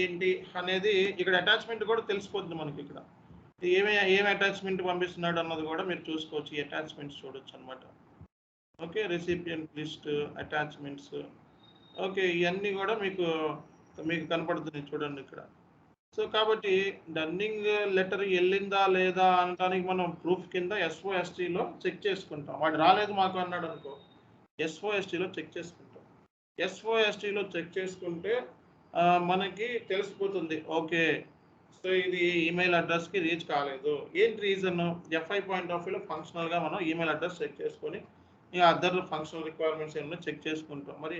ఏంటి అనేది ఇక్కడ అటాచ్మెంట్ కూడా తెలిసిపోతుంది మనకి. ఇక్కడ ఏం అటాచ్మెంట్ పంపిస్తున్నాడు అన్నది కూడా మీరు చూసుకోవచ్చు. ఈ అటాచ్మెంట్స్ చూడొచ్చు అనమాట. Okay, recipient list, attachments, okay, ఇవన్నీ కూడా మీకు కనపడుతుంది చూడండి ఇక్కడ. సో కాబట్టి రన్నింగ్ లెటర్ వెళ్ళిందా లేదా అనడానికి మనం ప్రూఫ్ కింద SOSTలో చెక్ చేసుకుంటాం. వాడు రాలేదు మాకు అన్నాడు అనుకో, SOSTలో చెక్ చేసుకుంటాం. SOSTలో చెక్ చేసుకుంటే మనకి తెలిసిపోతుంది. ఓకే, సో ఇది ఈమెయిల్ అడ్రస్కి రీచ్ కాలేదు. ఏంటి రీజన్? FI పాయింట్ ఆఫ్ వ్యూలో ఫంక్షనల్గా మనం ఈమెయిల్ అడ్రస్ చెక్ చేసుకొని ఇక అదర్ ఫంక్షనల్ రిక్వైర్మెంట్స్ ఏమైనా చెక్ చేసుకుంటాం. మరి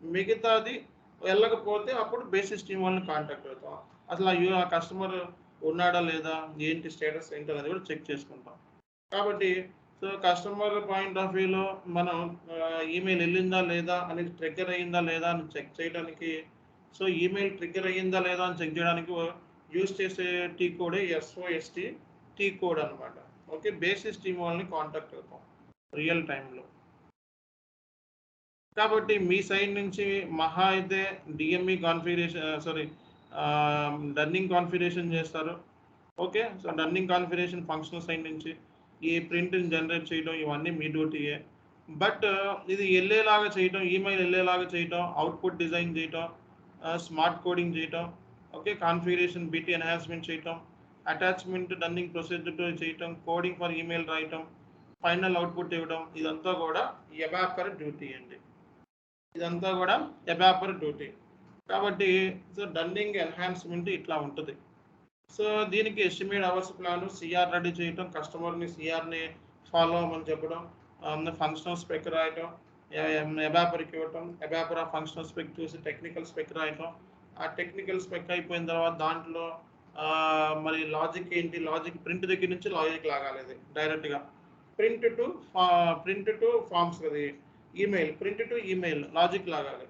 మిగతాది వెళ్ళకపోతే అప్పుడు బేసిస్ టీమ్ వాళ్ళని కాంటాక్ట్ అవుతాం. అసలు ఆ కస్టమర్ ఉన్నాడా లేదా, ఏంటి స్టేటస్ ఏంటి అనేది కూడా చెక్ చేసుకుంటాం. కాబట్టి సో కస్టమర్ పాయింట్ ఆఫ్ వ్యూలో మనం ఈమెయిల్ వెళ్ళిందా లేదా అనేది ట్రిగ్గర్ అయ్యిందా లేదా అని చెక్ చేయడానికి, సో ఈమెయిల్ ట్రిగ్గర్ అయ్యిందా లేదా అని చెక్ చేయడానికి యూజ్ చేసే టీ కోడే SOST టీ కోడ్ అనమాట. ఓకే, బేసిస్ టీమ్ వాళ్ళని కాంటాక్ట్ అవుతాం రియల్ టైంలో. కాబట్టి మీ సైడ్ నుంచి మహా అయితే డిఎంఈ కాన్ఫిగరేషన్ రన్నింగ్ కాన్ఫిగరేషన్ చేస్తారు. Okay, so running configuration functional side నుంచి ఈ ప్రింట్ని జనరేట్ చేయడం ఇవన్నీ మీ డ్యూటీయే. బట్ ఇది వెళ్ళేలాగా చేయటం, ఈమెయిల్ వెళ్ళేలాగా చేయటం, అవుట్పుట్ డిజైన్ చేయటం, స్మార్ట్ కోడింగ్ చేయటం, ఓకే, కాన్ఫిగరేషన్ BT ఎన్హాన్స్మెంట్ చేయటం, అటాచ్మెంట్ రన్నింగ్ ప్రొసీజర్ చేయటం, కోడింగ్ ఫర్ ఈమెయిల్ రాయటం, ఫైనల్ అవుట్పుట్ ఇవ్వడం, ఇదంతా కూడా ఎబాపర్ డ్యూటీ అండి. ఇదంతా కూడా ఎబాపర్ డ్యూటీ. కాబట్టి సో రన్నింగ్ ఎన్హాన్స్మెంట్ ఇట్లా ఉంటుంది. సో దీనికి estimate hours plan, CR ready చేయటం, కస్టమర్ని సిఆర్ని ఫాలో అవ్వమని చెప్పడం, ఫంక్షనల్ స్పెక్ రాయటం, ఎబాపర్కి ఇవ్వటం, ఎబాపర్ ఆ ఫంక్షనల్ స్పెక్ చూసి టెక్నికల్ స్పెక్ రాయటం, ఆ టెక్నికల్ స్పెక్ అయిపోయిన తర్వాత దాంట్లో మరి లాజిక్ ఏంటి, లాజిక్ ప్రింట్ దగ్గర నుంచి లాజిక్ లాగాలి డైరెక్ట్గా ప్రింట్ టు ఫార్మ్స్, అది email, print to email logic లాగాలి.